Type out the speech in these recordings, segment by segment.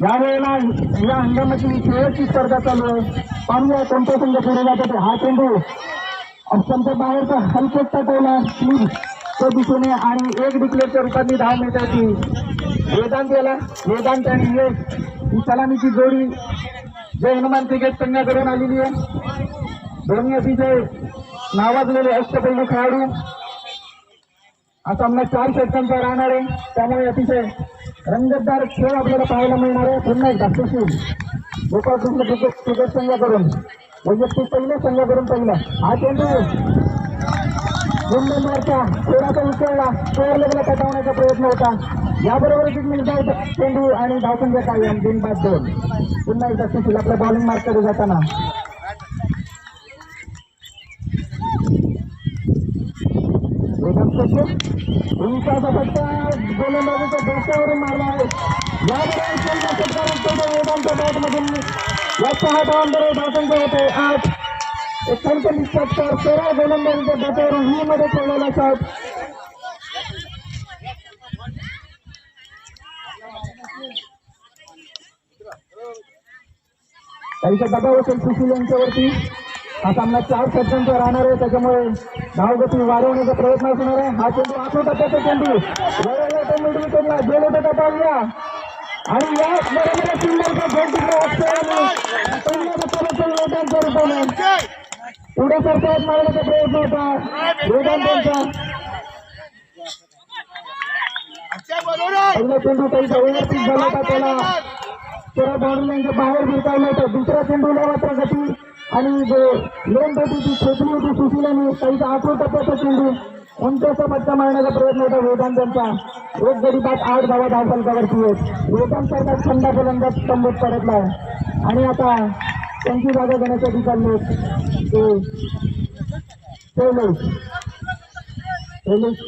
यावेळेला या हंगामाची शेवटची स्पर्धा चालू आहे. पाहूया कोणत्या संघ पुढे जातात. हा चेंडू ऑप्शनच्या बाहेरचा हलकेच टाकवला स्लीप त्या दिशेने आणि एक डिक्लेअरच्या रूपातली धाव मिळते ती वेदांत आणि यश ही सलामीची जोडी जय हनुमान क्रिकेट संघाकडून आलेली आहे. दोन्ही अतिशय नावाजलेले अष्टपैलू खेळाडू. हा सामना 4 षटकांचा राहणार आहे, त्यामुळे अतिशय रंगतदार खेळ आपल्याला पाहायला मिळणार आहे. पुन्हा एकदा सुशील गोपाळकृष्ण क्रिकेट संघाकडून वैयक्तिक पहिल्या संघाकडून पहिला हा चेंडू मुंबईवरच्या थोडासा उचलला स्कोअर लेवलला पटवण्याचा प्रयत्न होता. याबरोबरच एक निर्धाव चेंडू आणि धावसंख्या कायम 3-5-2. पुन्हा एकदा सुशील आपल्या बॉलिंग मार्ककडे जाताना उंचाचा फटका गोलंदाजीच्या डोक्यावरून मारला आहे. याबरोबर वेदांच्या बॅटमधून या 6 धावांबरोबर धावसंख्या होते 8. 39 षटकार 13 गोलंदाजीच्या डोक्यावरून ही मध्ये खेळलेला शॉट. काहीचा दबाव असेल सुशील यांच्यावरती. हा सामना 4 षटकांचा राहणार आहे, त्याच्यामुळे धावगती वाढवण्याचा प्रयत्न असणार आहे. हा चेंडू आठवटा चेंडू मिड विकेटला गेले तर पाहूया आणि या बरोबर सुंदरचा रूपाने पुढे सरकारत मारण्याचा प्रयत्न होता वेदांतांचा. पहिला चेंडू काही व्यवस्थित झाला होता, त्याला बाउंड्रीच्या बाहेर भिरकावलं होतं. दुसऱ्या चेंडूला मात्र गती आणि जो लेन होती ती खेचली होती सुशीलाने. काहीचा 8 टप्प्याचा चेंडू उंचाचा फटका मारण्याचा प्रयत्न होता वेदांतांचा. एक गडी बाद 8 धावा धावफलकावरती आहेत. वेदांत सारखा थंडा गोलंदाज स्तंभित परतला आणि आता त्यांची जागा घेण्यासाठी चालले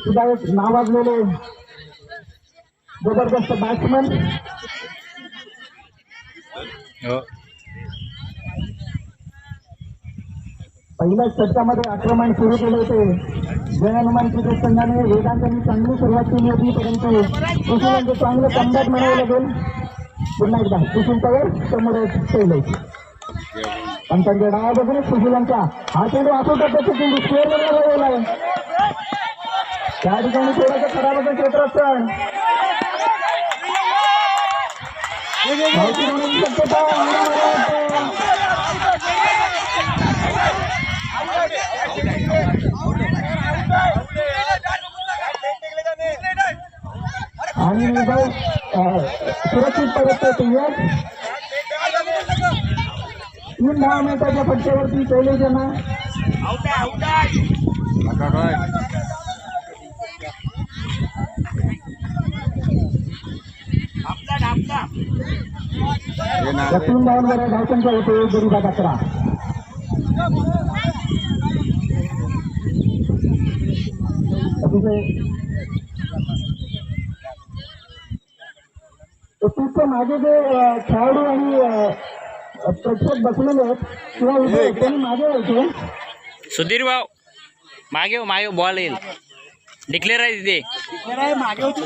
सुद्धा एक नावाजलेले जबरदस्त बॅट्समन. पहिल्याच षटकामध्ये आक्रमण सुरू केले होते जय हनुमान क्रिकेट संघाने. वेदांतांनी चांगली सुरुवात केली होती, परंतु सुशीलांचं चांगलं कमबॅक म्हणावं लागेल. पुन्हा एकदा सुशील पवार समोर ठेवले पण त्यांच्या डाव्या बाजूने सुशीलांचा हा चेंडू आठवतात त्याचा चेंडू स्क्वेअर वगैरे आहे. त्या ठिकाणी थोडंसं खराब क्षेत्रात शक्यता आणि सुरक्षित परत 3 धावा मिनिटाच्या फटक्यावरती पहिले जमा या 3 धावांवर धावसंख्या होते गडी बाद 11. अतिशय पिचच्या मागे जे खेळाडू आणि प्रेक्षक बसलेले आहेत किंवा त्यांनी मागे यायचे. सुधीर भाऊ मागे मागे बॉल येईल. डिक्लेअर आहे तिथे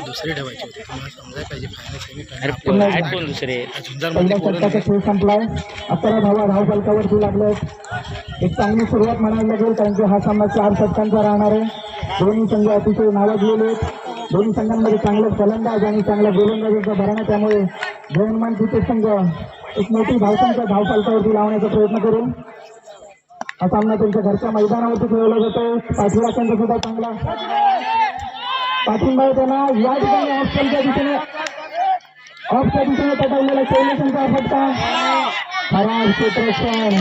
दुसरी ठेवायची होती. समजायला पाहिजे कोण दुसरे. पहिल्या षटकाचा खेळ संपलाय. 11 धावा धावफलकावरती लागलेत. एक चांगली सुरुवात म्हणायला लागेल, कारण की हा सामना 4 षटकांचा राहणार आहे. दोन्ही संघ अतिशय नावाजलेले आहेत. दोन्ही संघांमध्ये चांगले फलंदाज आणि चांगल्या गोलंदाजाचा भरणा, त्यामुळे जय हनुमान क्रिकेट संघ एक मोठी धावसंख्या धावफलकावरती लावण्याचा प्रयत्न करून हा सामना त्यांच्या घरच्या मैदानावरती खेळवला जातो. पाठीराख्यांचा सुद्धा चांगला पाठिंबा आहे त्यांना. या ठिकाणी ऑफच्या दिशेने पटवलेला शैलेशनचा फटका खराब क्षेत्ररक्षण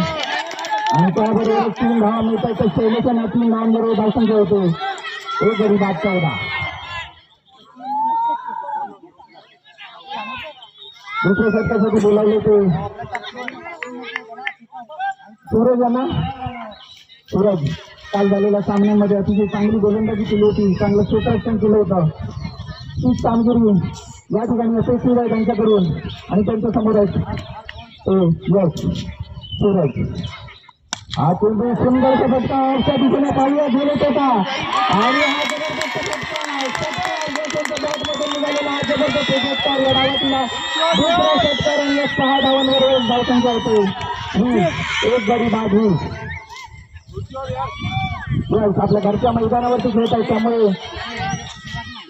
आणि त्याबरोबर 3 धावा मिळतात. शैलेशन 3 धावांबरोबर धावसंख्या होते 1 गडी बाद 14. दुसऱ्या षटकासाठी बोलावले ते सूरज यांना. सूरज काल झालेल्या सामन्यामध्ये अतिशय चांगली गोलंदाजी केली होती, चांगलं क्षेत्ररक्षण केलं होतं. तीच कामगिरी या ठिकाणी यशस्वी आहे त्यांच्याकडून आणि त्यांच्या समोर यश सूरज. हा चेंडू सुंदरचा फटका ऑफच्या दिशेने पाहिजे गेलेच होता आणि हा जबरदस्त फटका बॅटमधून झालेला हा जबरदस्त षटकार या डावातला दुसरा षटकार आणि या 6 धावांवर धावसंख्या होते. एक गडी बाद होईल. आपल्या घरच्या मैदानावरती खेळत आहे त्यामुळे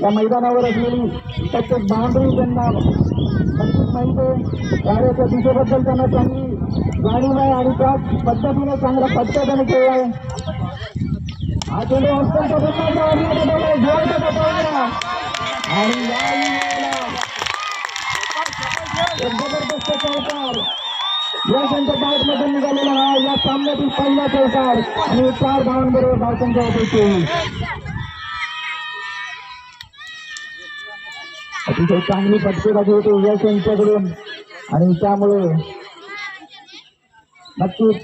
या मैदानावर असलेली प्रत्येक बाउंड्री त्यांना नक्कीच माहिती आहे. कार्याच्या दिशेबद्दल त्यांना चांगली जाणीव आहे आणि त्याच पद्धतीने चांगल्या पद्धतीने खेळलाय. हा चेंडू अत्यंत आणि एक जबरदस्त चौकार या त्यांच्या बॅट मधून निघालेला हा या सामन्यातील पहिला चौकार आणि 4 धावांबरोबर धावसंख्या होते. अतिशय चांगली फटकेबाजी होती यश यांच्याकडून आणि त्यामुळे नक्कीच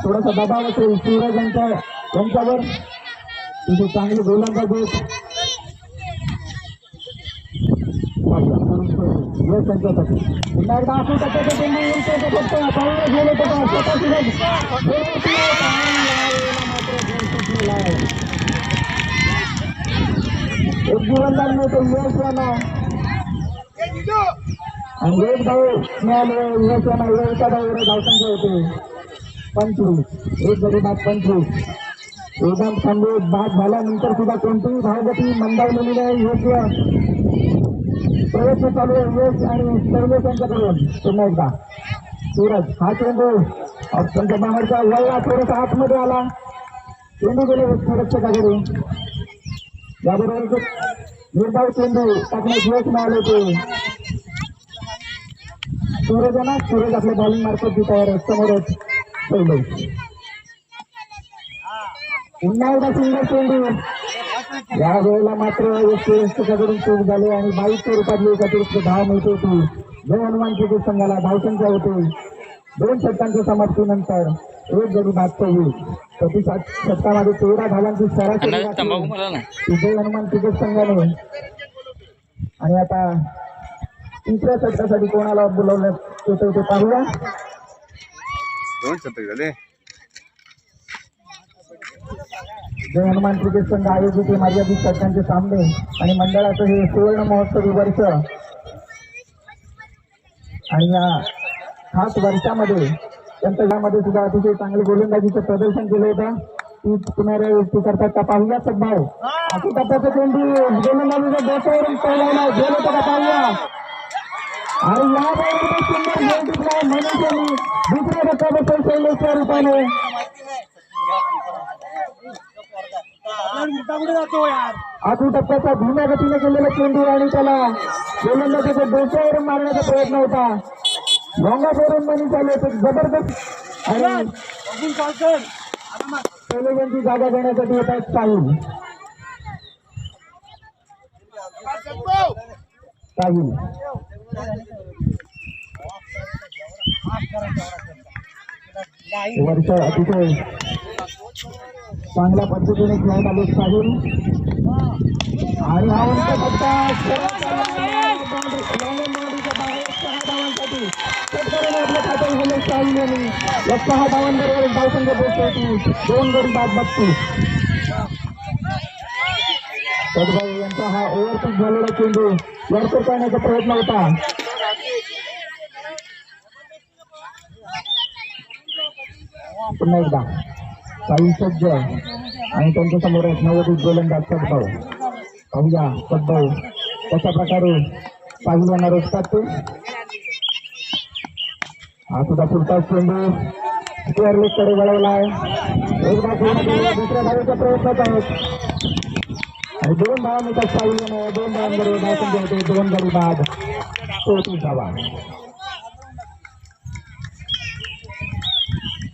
थोडासा दबाव असेल सूरज यांच्यावर. तिथे चांगली गोलंदाजी यश यांच्यासाठी पुन्हा एकदा आपण टप्प्याचा चेंडू फक्त पाहून गेले तर स्वतः एक जीवनदान मिळतो यश यांना आणि एक धाव मिळाले यश यांना. एका धावावर धावसंख्या होते 25. एक गडी बाद 25. एकदम खंडीत बाद झाल्यानंतर सुद्धा कोणतीही धावगती मंदावलेली नाही. योग्य प्रयत्न चालू आहे यश आणि सर्वेश यांच्याकडून. पुन्हा एकदा सूरज हा चेंडू त्यांच्या बाहेरचा वळला थोडासा आतमध्ये आला. चेंडू गेले संरक्षकाकडे. याबरोबर निर्धाव चेंडू टाकण्यास यश मिळाले ते सूरज आपल्या बॉलिंग मार्फत तयार आहे. समोरच पहिले पुन्हा एकदा सिंगल चेंडू. या वेळेला मात्र यशकडून चूक झाली आणि 22 रुपयातली एक अतिरिक्त धाव मिळते होती. जय हनुमान क्रिकेट संघाला धावसंख्या होते 2 षटकांच्या समाप्तीनंतर एक गडी बाद होईल. प्रति षटकामध्ये 13 धावांची सरासरी जय हनुमान क्रिकेट संघाने. आणि आता तिसऱ्या षटकासाठी कोणाला बोलवण्यात येतं ते पाहूया. 2 षटक झाले. जय हनुमान क्रिकेट संघ आयोजित मर्यादित षटकांचे सामने आणि मंडळाचं हे सुवर्ण महोत्सवी वर्ष आणि या खास वर्षामध्ये त्यांच्या यामध्ये सुद्धा अतिशय चांगले गोलंदाजीचं प्रदर्शन केलं होतं. ती पुनरावृत्ती करतात का पाहूया सद्भाव. अति टप्प्याचा चेंडू गोलंदाजीच्या डोक्यावरून पळवला गेलं होतं का पाहूया. आणि या सुंदर मनुष्याने दुसऱ्या टप्प्याबद्दल शैलेशच्या रूपाने आठवी टप्प्याचा धीम्या गतीने केलेला चेंडू आणि त्याला गोलंदाजीच्या डोक्यावरून मारण्याचा प्रयत्न होता. लॉंगावरून मनी चालू होते जबरदस्त आणि शैलेशांची जागा देण्यासाठी येतात साहिल. वर्ष अतिशय चांगल्या पद्धतीने खेळत आले साहिल आणि हा उंच फटका आपल्या खात्यात गेले साहिल यांनी. या 6 धावांबरोबर धावसंख्या पोहोचली होती 2 गडी बाद 32. सदभाऊ यांचा हा ओव्हरपिच झालेला चेंडू वरकर करण्याचा प्रयत्न होता. पुन्हा एकदा साई सज्ज आणि त्यांच्या समोर नवोदित गोलंदाज सदभाऊ. पाहूया सदभाऊ कशा प्रकारे पाहिलं यांना रोखतात ते. हा सुद्धा पुढचा चेंडू स्क्वेअर लेग कडे वळवलाय. एकदा दुसऱ्या धावेचा प्रयत्न आहेत आणि 2 धावा मिळतात साईला. 2 धावांबरोबर धावसंख्या होते 2 गडी बाद 34 धावा.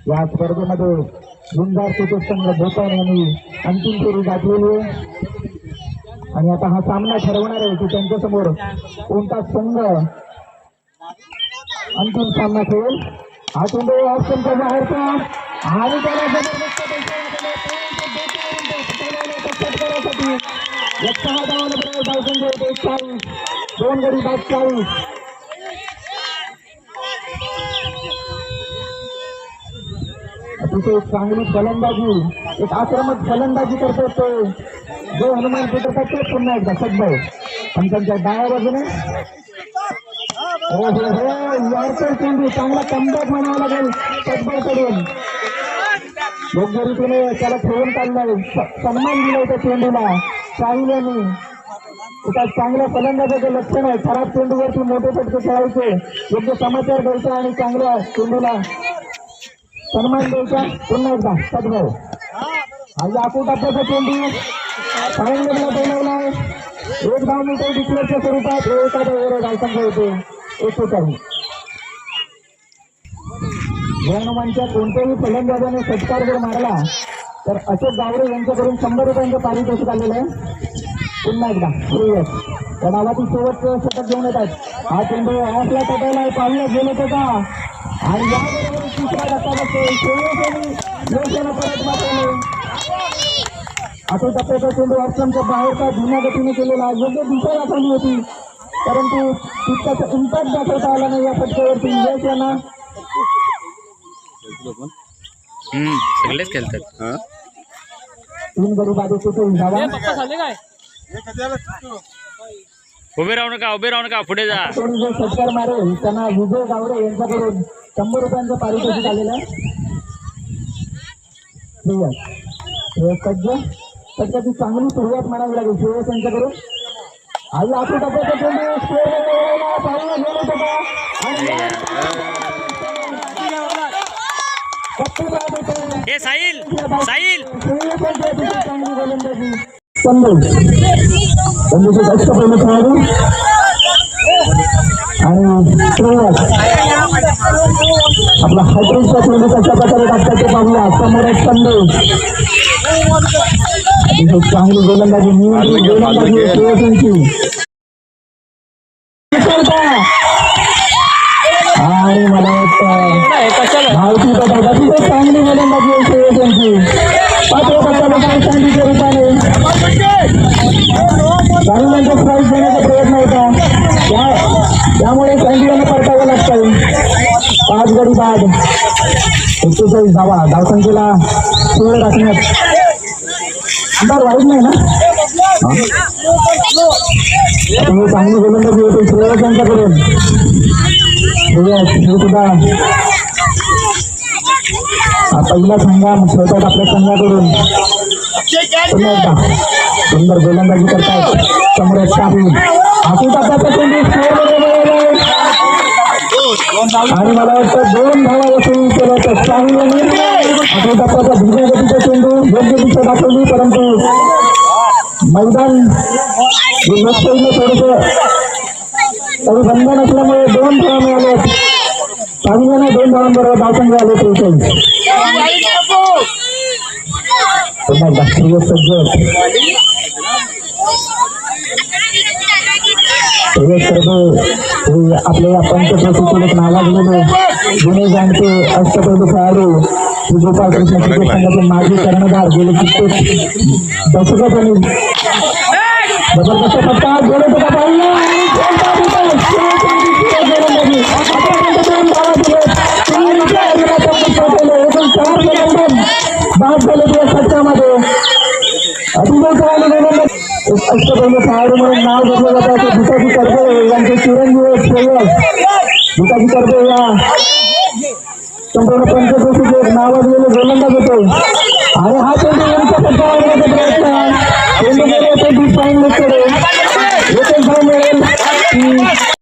या स्पर्धेमध्ये गुंजार क्रिकेट संघ भोपाळ यांनी अंतिम फेरी गाठलेली आहे आणि आता हा सामना ठरवणार आहे की त्यांच्यासमोर कोणता संघ अंतिम सामना खेळेल. हा चेंडू ऑप्शनच्या बाहेरचा आणि त्याला जबरदस्त षटकारासाठी 6 धावांबरोबर धावसंख्या होते 40. 2 गडी बाद 40. अतिशय चांगली फलंदाजी एक आक्रमक फलंदाजी करतो तो जो हनुमान क्रिकेट पुन्हा एकदा सद्भाऊ. पंचांच्या डाव्या बाजूने हो हो हो वॉर्कर चेंडू चांगला कमबॅक म्हणावा लागेल तटबळ कडून योग्य रीतीने त्याला ठेवून काढलाय सन्मान दिलाय त्या चेंडूला चांगल्याने एका चांगल्या फलंदाजाचं लक्षण आहे खराब चेंडूवरती मोठे फटके खेळायचे योग्य समाचार द्यायचा आणि चांगल्या चेंडूला सन्मान द्यायचा पुन्हा एकदा सद्भाव आज आखू टाप्याचा चेंडू सायंगला बनवलाय एक धाव मीटर डिक्लेअरच्या स्वरूपात एखाद्या ओव्हर डायसंघ होते 41 हनुमानच्या कोणत्याही फलंदाजाने षटकार जर मारला तर अशोक गावडे यांच्याकडून 100 रुपयांचं पारितोषिक आलेलं आहे पुन्हा एकदा श्रेयस त्या नावाची शेवटचं षटक घेऊन येतात हा चेंडू ऑफला तटायला पाहिलं गेलं होतं का आणि याबरोबर तिसरा धक्का बसतो श्रेयस यांनी योग्यानं परत मारले आता टप्प्याचा चेंडू ऑप्शनच्या बाहेरचा धीम्या गतीने केलेला योग्य दिशा दाखवली होती परंतु तितकाचा इम्पॅक्ट दाखवता आला नाही या फटक्यावरती यश यांना सगळेच खेळतात हा 3 गडी बाजूचे धावा उभे राहू नका पुढे जा कोणी जो षटकार मारेल त्यांना विजय गावडे यांच्याकडून 100 रुपयांचं पारितोषिक आलेलं आहे सज्ज षटकाची चांगली सुरुवात म्हणावी लागेल श्रेयस यांच्याकडून आज आखू टप्प्याचा चेंडू स्कोअर पाहिलं गेलं होतं आणि ए साहिल चांगली गोलंदाजी संदेश जास्त पहिलं खेळाडू आणि श्रेयस आपला हायड्रोजचा चेंडू कशा प्रकारे टाकतात ते पाहूया समोर एक संदेश चांगली गोलंदाजी नियंत्रित गोलंदाजी श्रेयस यांची आणि मला वाटतं धावती पदार्थाची चांगली गोलंदाजी आहे श्रेयस यांची 5 पदार्थाला संधीच्या रूपाने चांगल्यांचा प्राईज देण्याचा प्रयत्न होता त्यामुळे सँडीला परतावं लागतं 5 गडी बाद 41 धावा धावसंख्येला सोळ राखण्यात अंदाज वाईट नाही ना चांगली गोलंदाजी होते श्रेयस यांच्याकडून हे सुद्धा पहिला संघाम खेळतात आपल्या संघाकडून पुन्हा एकदा सुंदर गोलंदाजी करतात समोर शाही हाती टाकाचा चेंडू आणि मला वाटतं 2 धावा वसूल केलं तर शाही यांनी हाती टाकाचा धीम्या गतीचा चेंडू योग्य दिशा दाखवली परंतु मैदान थोडस तरी बंधन असल्यामुळे 2 धावा मिळाल्या शाहीने 2 धावांबरोबर धावसंघ आले 43 पुन्हा एकदा श्रेयस सज्ज आपल्या पंचप्रसिद्धीत एक नावाजलेले जुने जाणते अष्टपैलू खेळाडू गोपाळ कृष्ण क्रिकेट संघाचे माजी कर्णधार गेले कित्येक दशकात आणि जबरदस्त फटका गेले होता बाद झाले त्या फटक्यामध्ये अतिशय चांगले अष्टपैलू खेळाडू म्हणून नाव घेतलं जातं भिकाजी करबे यांचे चिरंजीव श्रेयस भिकाजी करबे या संपूर्ण पंचकृषीचे एक नावाजलेले गोलंदाज होते आणि हा